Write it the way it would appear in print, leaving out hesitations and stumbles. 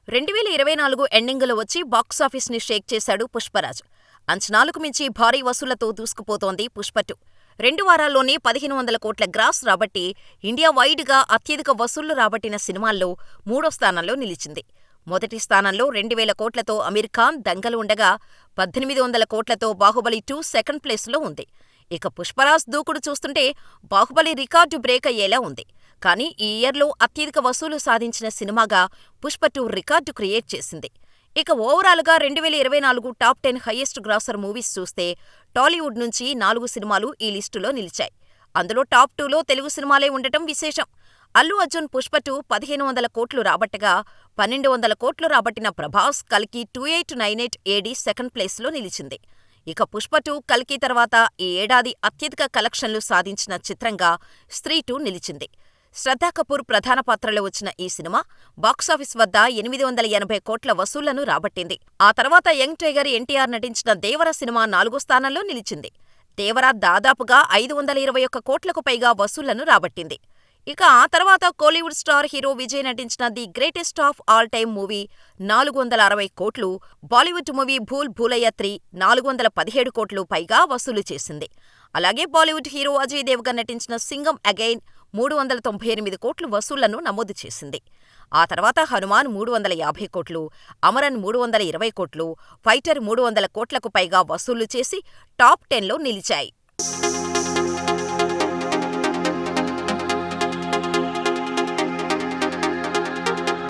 2024 ఎండింగులో వచ్చి బాక్సాఫీస్ని షేక్ చేశాడు పుష్పరాజ్. అంచనాలకు మించి భారీ వసూళ్లతో దూసుకుపోతోంది పుష్ప2. 2 వారాల్లోనే 1500 కోట్ల గ్రాస్ రాబట్టి ఇండియా వైడ్గా అత్యధిక వసూళ్లు రాబట్టిన సినిమాల్లో 3వ స్థానంలో నిలిచింది. మొదటి స్థానంలో 2000 కోట్లతో అమీర్ ఖాన్ దంగల్ ఉండగా, 1800 కోట్లతో బాహుబలి 2 సెకండ్ ప్లేస్లో ఉంది. ఇక పుష్పరాజ్ దూకుడు చూస్తుంటే బాహుబలి రికార్డు బ్రేక్ అయ్యేలా ఉంది. కానీ ఈ ఇయర్లో అత్యధిక వసూలు సాధించిన సినిమాగా పుష్ప2 రికార్డు క్రియేట్ చేసింది. ఇక ఓవరాల్గా 2024 టాప్ 10 హైయెస్ట్ గ్రాసర్ మూవీస్ చూస్తే టాలీవుడ్ నుంచి 4 సినిమాలు ఈ లిస్టులో నిలిచాయి. అందులో టాప్ 2లో తెలుగు సినిమాలే ఉండటం విశేషం. అల్లు అర్జున్ పుష్ప2 1500 కోట్లు రాబట్టగా, 1200 కోట్లు రాబట్టిన ప్రభాస్ కల్కి 2898 ఏడీ సెకండ్ ప్లేస్లో నిలిచింది. ఇక పుష్ప2 కల్కి తర్వాత ఈ ఏడాది అత్యధిక కలెక్షన్లు సాధించిన చిత్రంగా స్త్రీ2 నిలిచింది. శ్రద్ధా కపూర్ ప్రధాన పాత్రలో వచ్చిన ఈ సినిమా బాక్సాఫీస్ వద్ద 880 కోట్ల వసూళ్లను రాబట్టింది. ఆ తర్వాత యంగ్ టైగర్ ఎన్టీఆర్ నటించిన దేవర సినిమా 4వ స్థానంలో నిలిచింది. దేవర దాదాపుగా 521 కోట్లకు పైగా వసూళ్లను రాబట్టింది. ఇక ఆ తర్వాత కోలీవుడ్ స్టార్ హీరో విజయ్ నటించిన the greatest of all time movie 460 కోట్లు, బాలీవుడ్ మూవీ భూల్ భూలయ్యా 3 417 కోట్లు పైగా వసూలు చేసింది. అలాగే బాలీవుడ్ హీరో అజయ్ దేవగన్ నటించిన సింగం అగైన్ 398 కోట్లు వసూళ్లను నమోదు చేసింది. ఆ తర్వాత హనుమాన్ 350 కోట్లు, అమరన్ 320 కోట్లు, ఫైటర్ 300 కోట్లకు పైగా వసూలు చేసి టాప్ 10లో నిలిచాయి.